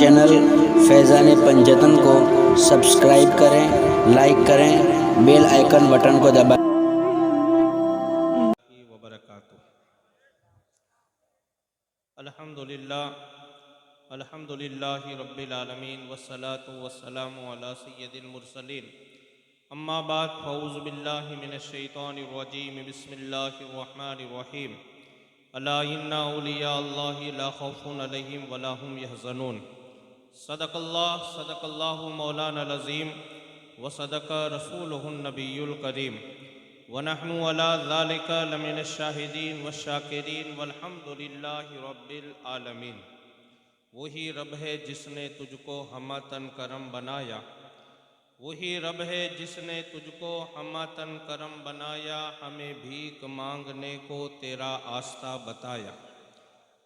Channel Faizan Panjtan को subscribe करें, like करें, बेल आइकन बटन को दबाएं। अल्हम्दुलिल्लाहि रब्बिल आलमीन वस्सलातु वस्सलामु अला सय्यिदिल मुरसलीन अम्मा बाद फ़ऊज़ु बिल्लाहि मिनश शैतानिर रजीम बिस्मिल्लाहिर रहमानिर रहीम अला इन्ना औलिया अल्लाहि ला खौफुन अलैहिम वला हुम यहज़नून। सदक़ल्लाहु मौलाना अज़ीम व सदक़ रसूलुहुन नबियुल करीम व नहनु अला ज़ालिका लमिनश शाहिदीन वश्शाकिरीन वल्हम्दुलिल्लाहि रब्बिल आलमीन। वही रब है जिसने तुझको हमातन करम बनाया, वही रब है जिसने तुझको हमातन करम बनाया। हमें भीख मांगने को तेरा आस्था बताया,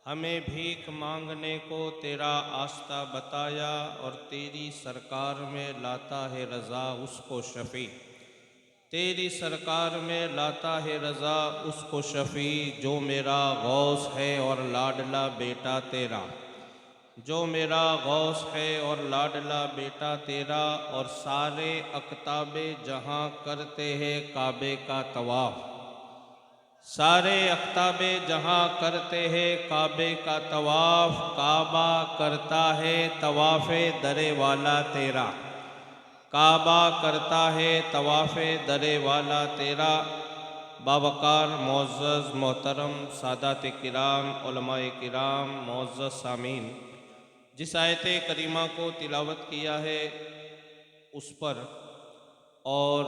हमें भीख मांगने को तेरा आस्था बताया। और तेरी सरकार में लाता है रज़ा उसको शफ़ी, तेरी सरकार में लाता है रज़ा उसको शफ़ी। जो मेरा गौस है और लाडला बेटा तेरा, जो मेरा गौस है और लाडला बेटा तेरा। और सारे अक़ताबे जहाँ करते हैं काबे का तवाफ़, सारे अक़ताबे जहाँ करते हैं काबे का तवाफ़। काबा करता है तवाफ़े दरे वाला तेरा, काबा करता है तवाफ़े दरे वाला तेरा। बावकार मुअज़्ज़ज़ मोहतरम सादात किराम उलमाए किराम मुअज़्ज़ज़ सामीन, जिस आयत करीमा को तिलावत किया है उस पर और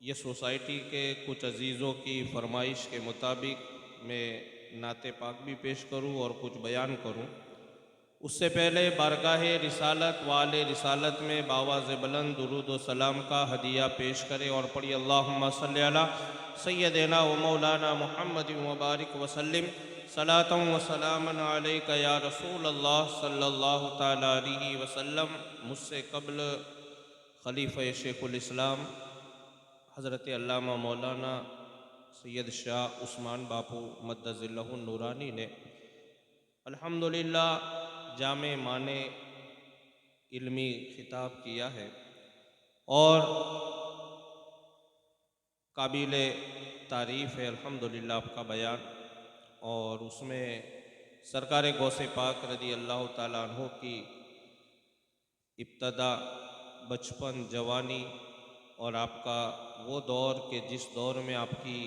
ये सोसाइटी के कुछ अजीज़ों की फरमाइश के मुताबिक मैं नाते पाक भी पेश करूं और कुछ बयान करूं। उससे पहले बारगाह रिसालत वाले रिसालत में बावाज़ बुलंद दुरूद व सलाम का हदिया पेश करें और पढ़ी अल्लाहुम्मा सल्ली अला सय्यदिना व मौलाना मुहम्मद व बारिक वसल्लिम सलातम व सलामन अलैका या रसूल अल्लाह सल्लल्लाहु तआला अलैहि वसल्लम। मुझसे कबल खलीफ़ा शेखुल इस्लाम हज़रत अल्लामा मौलाना सैयद शाह उस्मान बापू मद्दज़िल्लहुन नूरानी ने अल्हम्दुलिल्लाह जामे माने इल्मी खिताब किया है और काबिल तारीफ़ है अल्हम्दुलिल्लाह आपका बयान। और उसमें सरकार गौसे पाक रज़ी अल्लाह ताला अन्हु की इब्तदा, बचपन, जवानी और आपका वो दौर के जिस दौर में आपकी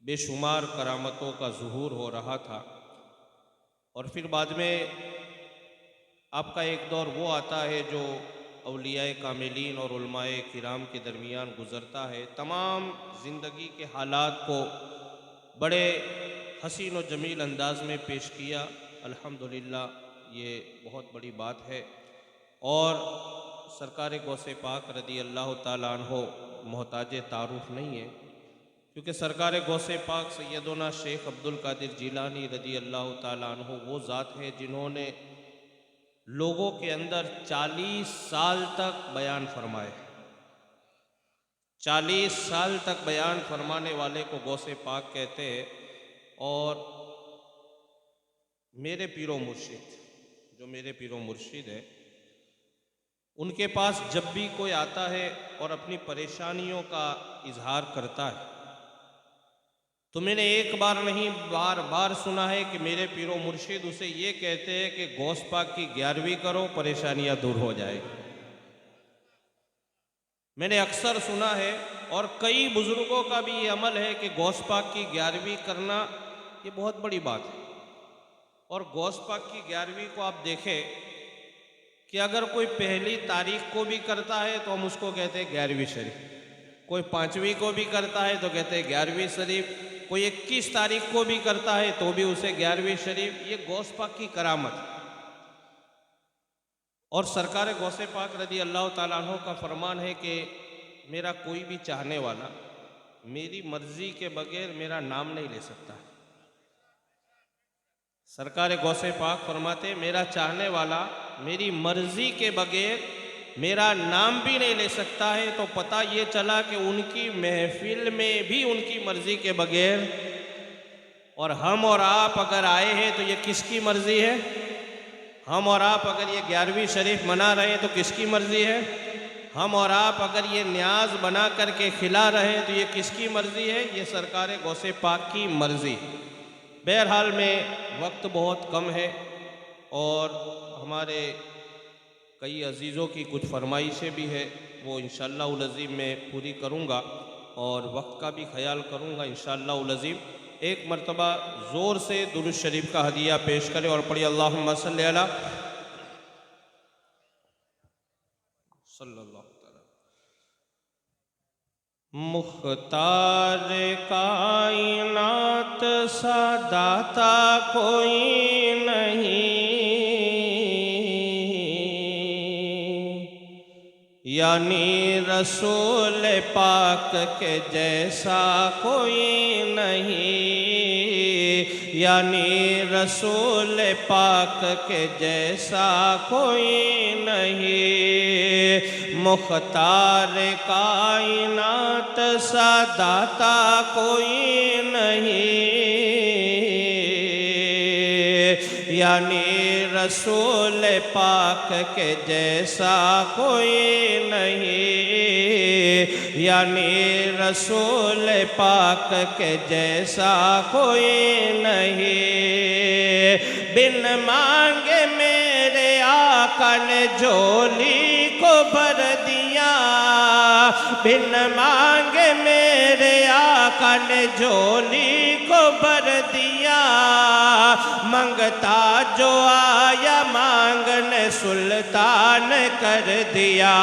बेशुमार करामतों का ज़ुहूर हो रहा था। और फिर बाद में आपका एक दौर वो आता है जो औलियाए कामिलीन और उलमाए किराम के दरमियान गुज़रता है। तमाम ज़िंदगी के हालात को बड़े हसीन और जमील अंदाज में पेश किया। अल्हम्दुलिल्लाह ये बहुत बड़ी बात है। और सरकार गौसे पाक रज़ी अल्लाह ताला अन्हु मोहताज तारुफ नहीं है, क्योंकि सरकार गौसे पाक सैयदना शेख अब्दुल कादिर जीलानी रज़ी अल्लाह ताला अन्हु वो ज़ात है जिन्होंने लोगों के अंदर 40 साल तक बयान फरमाए। 40 साल तक बयान फरमाने वाले को गौसे पाक कहते हैं। और मेरे पीरो मुर्शिद, जो मेरे पीरो मुर्शिद है, उनके पास जब भी कोई आता है और अपनी परेशानियों का इजहार करता है तो मैंने एक बार नहीं बार बार सुना है कि मेरे पीरो मुर्शिद उसे ये कहते हैं कि गौस पाक की 11वीं करो, परेशानियां दूर हो जाएगी। मैंने अक्सर सुना है और कई बुजुर्गों का भी ये अमल है कि गौस पाक की 11वीं करना ये बहुत बड़ी बात है। और गौस पाक की 11वीं को आप देखें कि अगर कोई पहली तारीख को भी करता है तो हम उसको कहते हैं 11वीं शरीफ, कोई 5वीं को भी करता है तो कहते हैं 11वीं शरीफ, कोई 21 तारीख को भी करता है तो भी उसे 11वीं शरीफ। ये गौस पाक की करामत। और सरकार गौसे पाक रज़ी अल्लाह ताला अन्हु का फरमान है कि मेरा कोई भी चाहने वाला मेरी मर्जी के बगैर मेरा नाम नहीं ले सकता। सरकार गौसे पाक फरमाते मेरा चाहने वाला मेरी मर्जी के बगैर मेरा नाम भी नहीं ले सकता है। तो पता ये चला कि उनकी महफिल में भी उनकी मर्जी के बगैर, और हम और आप अगर आए हैं तो ये किसकी मर्जी है? हम और आप अगर ये 11वीं शरीफ मना रहे हैं तो किसकी मर्ज़ी है? हम और आप अगर ये न्याज बना करके खिला रहे हैं तो ये किसकी मर्ज़ी है? ये सरकार गौसे पाक की मर्ज़ी। बहरहाल में वक्त बहुत कम है और हमारे कई अजीज़ों की कुछ फरमाइशें भी है, वो इंशाअल्लाह उल अज़ीम मैं पूरी करूँगा और वक्त का भी ख्याल करूँगा इंशाअल्लाह उल अज़ीम। एक मरतबा ज़ोर से दुरूद शरीफ का हदिया पेश करें और पढ़िए अल्लाहुम्मा सल्ली अला सल्लल्लाहु तआला। मुख्तार कायनात सा दाता कोई नहीं, यानी रसूल पाक के जैसा कोई नहीं, यानी रसूल पाक के जैसा कोई नहीं। मुख्तार कायनात सा दाता कोई नहीं, यानी रसूल पाक के जैसा कोई नहीं, यानी रसूल पाक के जैसा कोई नहीं। बिन मांगे मेरे आका ने झोली को भर दिया, बिन मांगे मेरे आका ने झोली को भर दिया। मंगता जो आया मांगने सुल्तान कर दिया,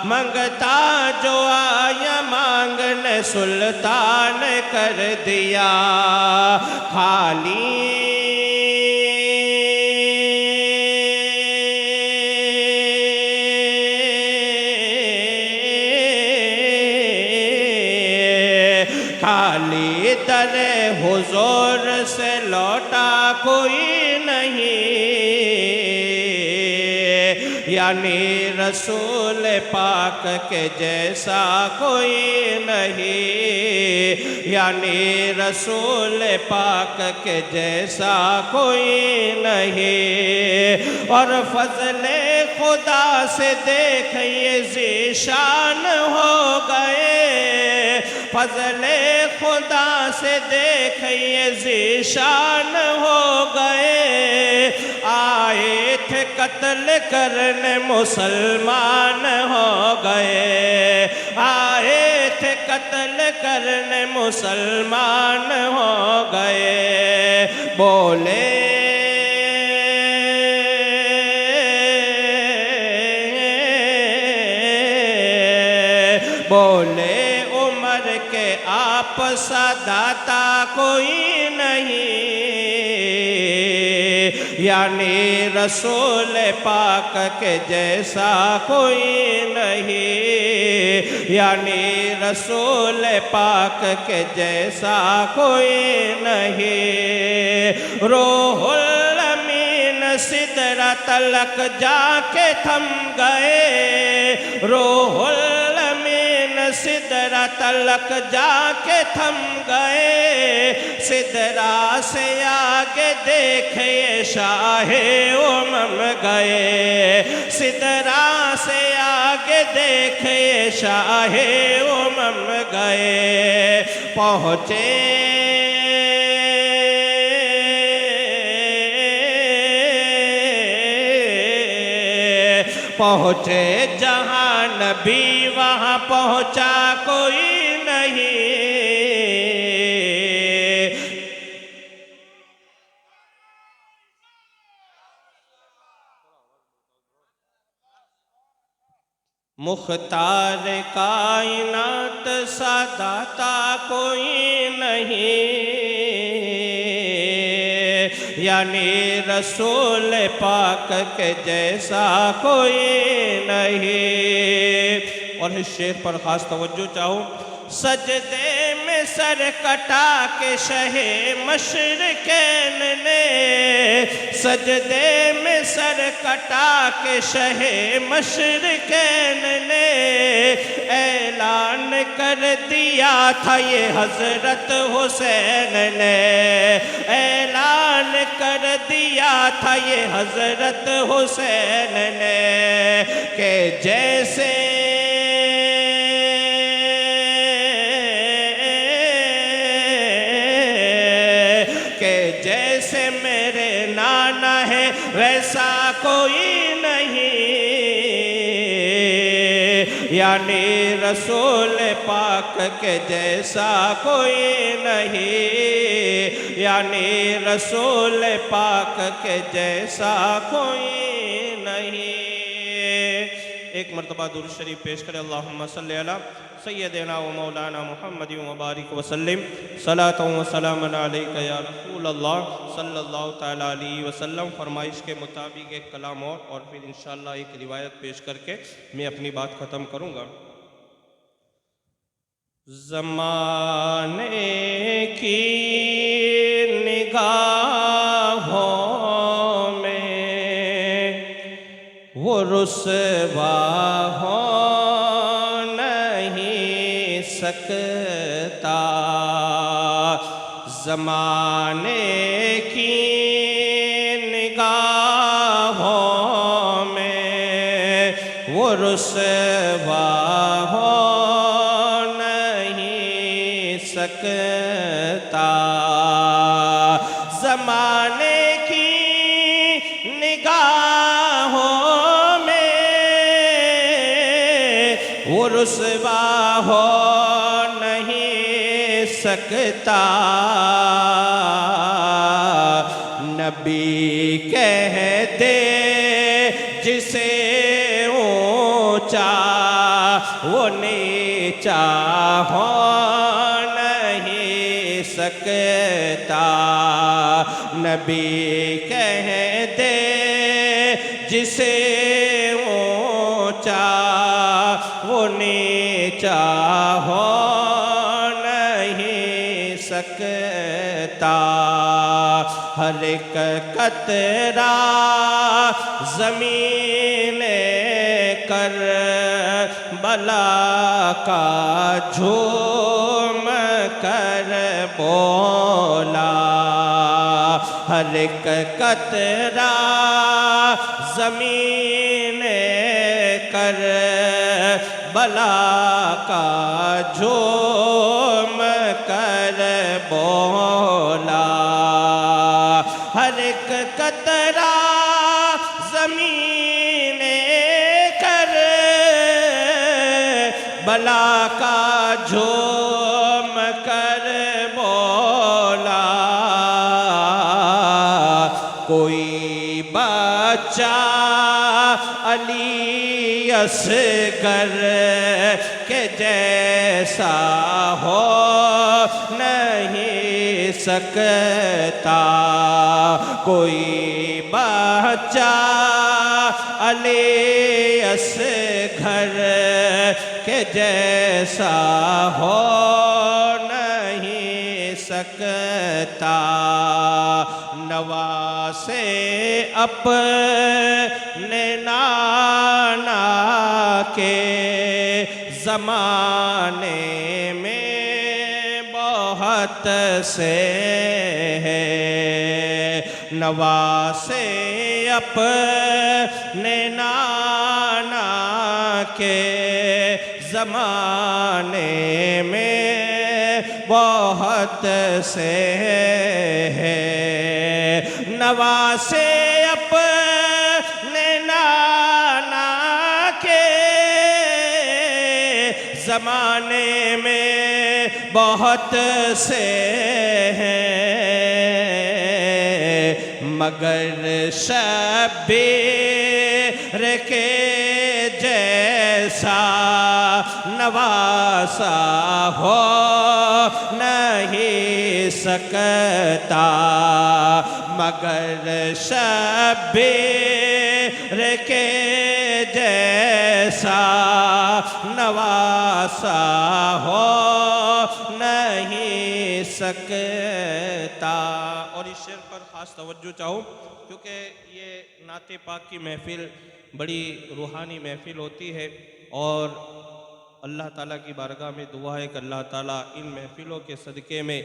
मंगता जो आया मांगने सुल्तान कर दिया। खाली खाली दरे हुजूर से लौटा कोई नहीं, यानी रसूल पाक के जैसा कोई नहीं, यानी रसूल पाक के जैसा कोई नहीं। और फजले खुदा से देखिए ज़ीशान हो गए, फजले खुदा से देखिए ज़ीशान हो गए। आए थे कत्ल करने मुसलमान हो गए, आए थे कत्ल करने मुसलमान हो गए। बोले बोले उमर के आप सा दाता कोई नहीं, यानी रसूल पाक के जैसा कोई नहीं, यानी रसूल पाक के जैसा कोई नहीं। रूहुल अमीन सिदरा तलक जाके थम गए, रूहुल सिदरा तलक जाके थम गए। सिदरा से आगे देखे शाहे उमम गए, सिदरा से आगे देखे शाहे उमम गए। पहुँचे पहुँचे जहाँ नबी वहाँ पहुँचा कोई नहीं, मुख्तार कायनात सा दाता कोई नहीं, यानी रसूल पाक के जैसा कोई नहीं। और इस शेर पर ख़ास तवज्जो चाहूँ। सजदे में सर कटा के शहे मशरिकैन ने, सजदे में सर कटा के शहे मशरिकैन ने ऐलान कर दिया था ये हज़रत हुसैन ने, ऐलान कर दिया था ये हजरत हुसैन ने कि जैसे मेरे नाना है वैसा कोई नहीं, यानी रसूल पाक के जैसा कोई नहीं, यानी रसूल पाक के जैसा कोई नहीं। एक मरतबा दुरूद शरीफ पेश करें। अल्लाहुम्मा सल्ली अला सय्यदना व मौलाना मुहम्मद व बारिक वसल्लम सलातु व सलामन अलैका या रसूल अल्लाह सल्लल्लाहु तआला अलैहि वसल्लम। फरमाइश के मुताबिक एक कलाम और फिर इंशाअल्लाह एक रिवायत पेश करके मैं अपनी बात ख़त्म करूँगा। ज़माने की निगाहों में वो रुसवा हो नहीं सकता, ज़माने की निगाहों में वो रुसवा हो नहीं सकता, ज़माने की निगाहों में वो रुसवा हो नहीं सकता। नबी कहते जिसे ऊंचा वो नीचा हो नहीं सकता, नबी कहते जिसे ऊंचा वो नीचा हो नहीं सकता। हर एक कतरा ज़मीन कर बला का झूम कर बोला, हर एक कतरा ज़मीन कर बला का झूम कर बोला, हर एक कतरा ज़मीन कर बला का झूम कर बोला। कोई बच्चा अली असगर के जैसा हो नहीं सकता, कोई बच्चा अली असगर के जैसा हो नहीं सकता। नवासे अपने नाना के ज़माने में बहुत से है, नवासे अपने नाना के ज़माने में बहुत से है, नवासे अपने नाना के ज़माने में बहुत से हैं, मगर शब्बीर के जैसा नवासा हो नहीं सकता, मगर शब्बीर के जैसा नवासा हो नहीं सकता। और इस शेर पर ख़ास तवज्जो चाहूँ क्योंकि ये नाते पाक की महफ़िल बड़ी रूहानी महफ़िल होती है और अल्लाह ताला की बारगाह में दुआ है कि अल्लाह ताला इन महफ़िलों के सदक़े में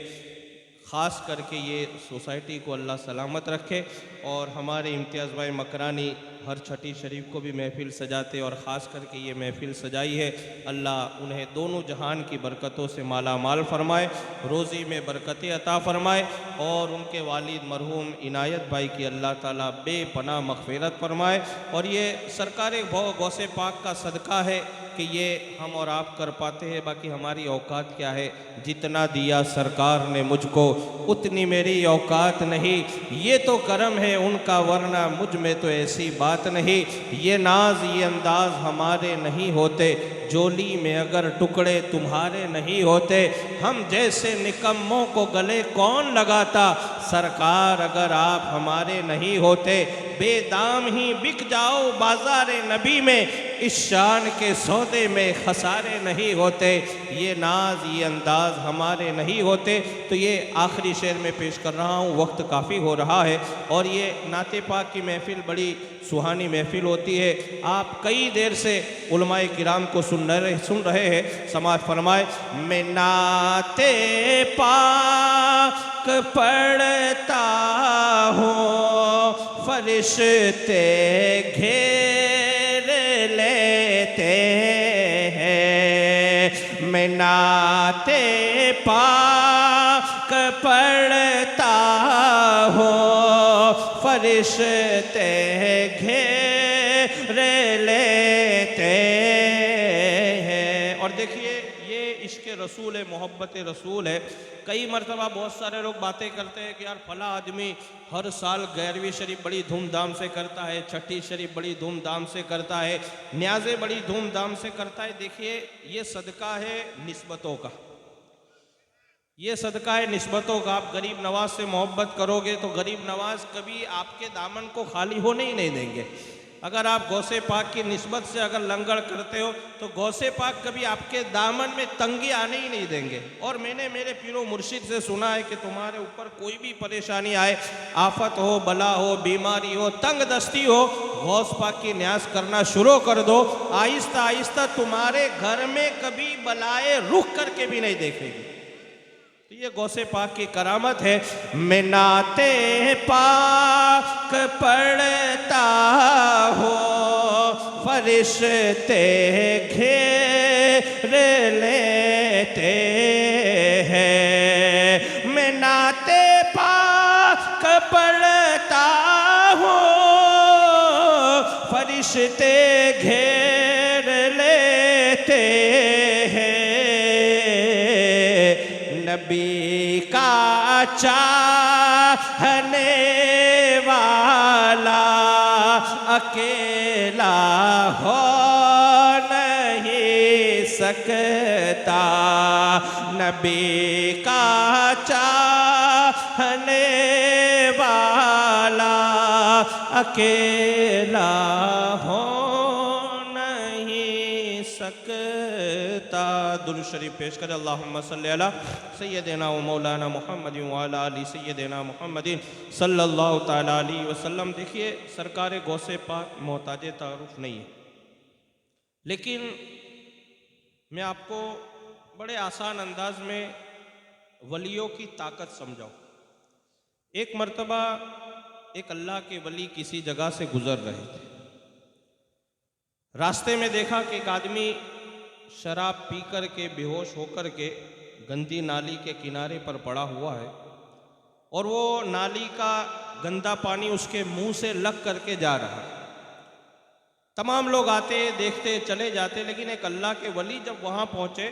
ख़ास करके ये सोसाइटी को अल्लाह सलामत रखे। और हमारे इम्तियाज़ भाई मकरानी हर छठी शरीफ को भी महफ़िल सजाते और ख़ास करके ये महफ़िल सजाई है। अल्लाह उन्हें दोनों जहान की बरकतों से माला माल फरमाए, रोज़ी में बरकतें अता फ़रमाए और उनके वालिद मरहूम इनायत भाई की अल्लाह ताला बेपनाह मग़फ़िरत फरमाए। और ये सरकार गौसे पाक का सदका है कि ये हम और आप कर पाते हैं, बाकी हमारी औकात क्या है। जितना दिया सरकार ने मुझको उतनी मेरी औकात नहीं, ये तो करम है उनका वरना मुझ में तो ऐसी बात नहीं। ये नाज ये अंदाज हमारे नहीं होते, जोली में अगर टुकड़े तुम्हारे नहीं होते, हम जैसे निकम्मों को गले कौन लगाता। सरकार अगर आप हमारे नहीं होते, बेदाम ही बिक जाओ बाज़ार नबी में, इस शान के सौदे में खसारे नहीं होते। ये नाज ये अंदाज हमारे नहीं होते। तो ये आखिरी शेर में पेश कर रहा हूँ, वक्त काफ़ी हो रहा है और ये नाते पाक की महफ़िल बड़ी सुहानी महफ़िल होती है। आप कई देर से उलमाए किराम को सुन रहे हैं। समाज फरमाए, मैं नाते पाक पढ़ता हूँ, फरिश्ते घेर लेते हैं। मैं नाते पाक पढ़ता हूँ, फरिश्ते घेर लेते हैं। और देखिए ये इश्क़ रसूल है, मोहब्बत रसूल है। कई मरतबा बहुत सारे लोग बातें करते हैं कि यार फला आदमी हर साल 11वीं शरीफ बड़ी धूमधाम से करता है, छठी शरीफ बड़ी धूमधाम से करता है, न्याज़े बड़ी धूमधाम से करता है। देखिए ये सदका है निस्बतों का, ये सदका है निस्बतों का। आप गरीब नवाज से मोहब्बत करोगे तो गरीब नवाज कभी आपके दामन को खाली होने ही नहीं देंगे। अगर आप गौसे पाक की निस्बत से अगर लंगड़ करते हो तो गौसे पाक कभी आपके दामन में तंगी आने ही नहीं देंगे। और मैंने मेरे पीरो मुर्शिद से सुना है कि तुम्हारे ऊपर कोई भी परेशानी आए, आफत हो, बला हो, बीमारी हो, तंग दस्ती हो, गौस पाक की न्यास करना शुरू कर दो। आहिस्ता आहिस्ता तुम्हारे घर में कभी बलाए रुख करके भी नहीं देखेगी। तो ये गौसे पाक की करामत है। मैं नाते पाक पढ़ता हूँ, फरिश्ते घेर लेते हैं। मैं नाते पाक पढ़ता हूँ, फरिश्ते घेर लेते हैं। नबी का चाहने वाला अकेला हो नहीं सकता। नबी का चाहने वाला अकेला हो नहीं सकता। दुरूद शरीफ पेश करें। अल्लाहुम्मा सल्ली अला सय्यदिना व मौलाना मुहम्मदिन व अला आलि सय्यदिना मुहम्मदिन सल्लल्लाहु तआला अलैहि वसल्लम। देखिए सरकार गौसे पाक मोहताज तारुफ नहीं है, लेकिन मैं आपको बड़े आसान अंदाज में वलियों की ताकत समझाऊँ। एक मर्तबा एक अल्लाह के वली किसी जगह से गुजर रहे थे। रास्ते में देखा कि एक आदमी शराब पी कर के बेहोश होकर के गंदी नाली के किनारे पर पड़ा हुआ है और वो नाली का गंदा पानी उसके मुंह से लग करके जा रहा है। तमाम लोग आते देखते चले जाते, लेकिन एक अल्लाह के वली जब वहाँ पहुँचे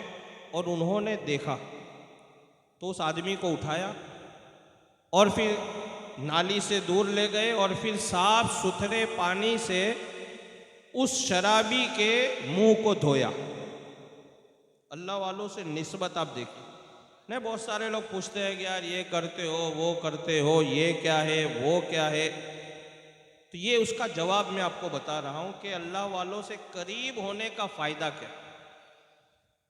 और उन्होंने देखा तो उस आदमी को उठाया और फिर नाली से दूर ले गए और फिर साफ सुथरे पानी से उस शराबी के मुंह को धोया। अल्लाह वालों से निस्बत आप देखिए। नहीं, बहुत सारे लोग पूछते हैं कि यार ये करते हो, वो करते हो, ये क्या है, वो क्या है। तो ये उसका जवाब मैं आपको बता रहा हूँ कि अल्लाह वालों से करीब होने का फ़ायदा क्या।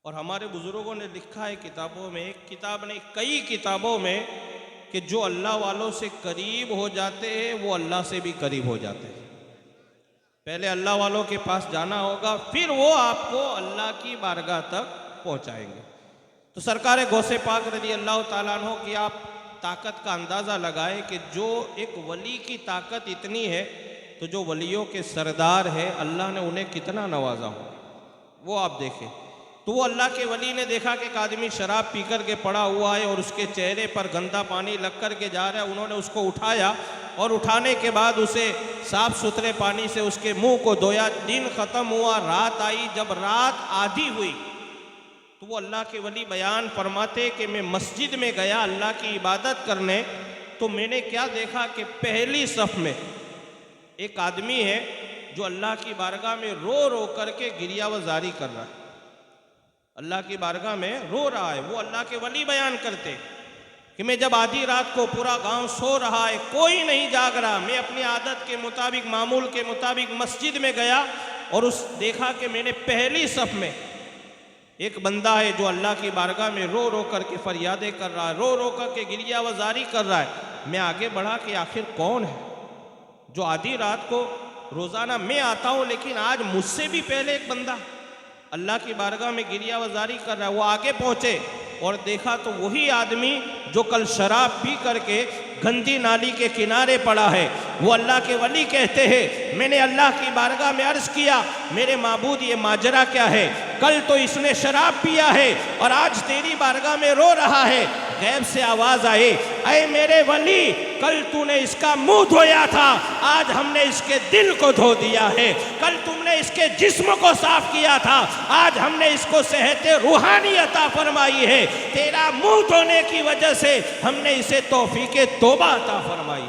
और हमारे बुज़ुर्गों ने लिखा है किताबों में, एक किताब नहीं कई किताबों में, कि जो अल्लाह वालों से करीब हो जाते हैं वो अल्लाह से भी करीब हो जाते हैं। पहले अल्लाह वालों के पास जाना होगा, फिर वो आपको अल्लाह की बारगाह तक पहुंचाएंगे। तो सरकार गौसे पाक रज़ी अल्लाह ताला अन्हु की आप ताकत का अंदाज़ा लगाए कि जो एक वली की ताकत इतनी है, तो जो वलियों के सरदार है अल्लाह ने उन्हें कितना नवाजा हो, वो आप देखें। तो वो अल्लाह के वली ने देखा कि एक आदमी शराब पी कर के पड़ा हुआ है और उसके चेहरे पर गंदा पानी लग कर के जा रहा है। उन्होंने उसको उठाया और उठाने के बाद उसे साफ सुथरे पानी से उसके मुंह को धोया। दिन ख़त्म हुआ, रात आई। जब रात आधी हुई तो वो अल्लाह के वली बयान फरमाते कि मैं मस्जिद में गया अल्लाह की इबादत करने, तो मैंने क्या देखा कि पहली सफ में एक आदमी है जो अल्लाह की बारगाह में रो रो करके गिरियावजारी कर रहा है, अल्लाह की बारगाह में रो रहा है। वो अल्लाह के वली बयान करते कि मैं जब आधी रात को, पूरा गांव सो रहा है, कोई नहीं जाग रहा, मैं अपनी आदत के मुताबिक, मामूल के मुताबिक मस्जिद में गया और उस देखा कि मैंने पहली सफ में एक बंदा है जो अल्लाह की बारगाह में रो रो करके फरियादें कर रहा है, रो रो करके गिरियावजारी कर रहा है। मैं आगे बढ़ा कि आखिर कौन है जो आधी रात को, रोज़ाना मैं आता हूँ लेकिन आज मुझसे भी पहले एक बंदा अल्लाह की बारगाह में गिरियावजारी कर रहा है। वो आगे पहुँचे और देखा तो वही आदमी जो कल शराब पी करके गंदी नाली के किनारे पड़ा है। वो अल्लाह के वली कहते हैं, मैंने अल्लाह की बारगाह में अर्ज़ किया, मेरे माबूद ये माजरा क्या है? कल तो इसने शराब पिया है और आज तेरी बारगाह में रो रहा है। गैब से आवाज़ आई, ऐ मेरे वली, कल तूने इसका मुंह धोया था, आज हमने इसके दिल को धो दिया है। कल तुमने इसके जिस्म को साफ किया था, आज हमने इसको सेहत रूहानी अता फरमाई है। तेरा मुंह धोने की वजह से हमने इसे तौफीक तौबा अता फरमाई।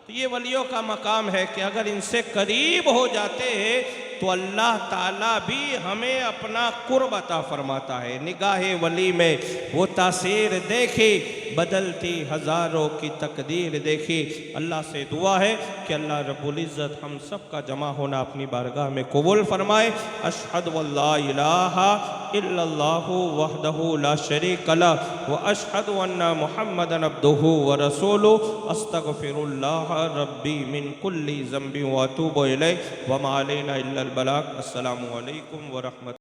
तो ये वलियों का मकाम है कि अगर इनसे करीब हो जाते हैं तो अल्लाह ताला भी हमें अपना कुर्ब अता फरमाता है। निगाहे वली में वो तासीर देखी, बदलती हज़ारों की तकदीर देखी। अल्लाह से दुआ है कि अल्लाह रब्बुल इज़्ज़त हम सब का जमा होना अपनी बारगाह में कबूल फरमाए। अशहदु अल्ला इलाहा इल्लल्लाहु वहदहु ला शरीक लह व अशहदु अन्ना मुहम्मदन अब्दुहु व रसूलुहु अस्तगफिरुल्लाह रब्बी मिन कुल्ली ज़ंबि व अतूबु इलैहि व मा अलैना इल्लल बलाग। अस्सलामु अलैकुम व रहमत।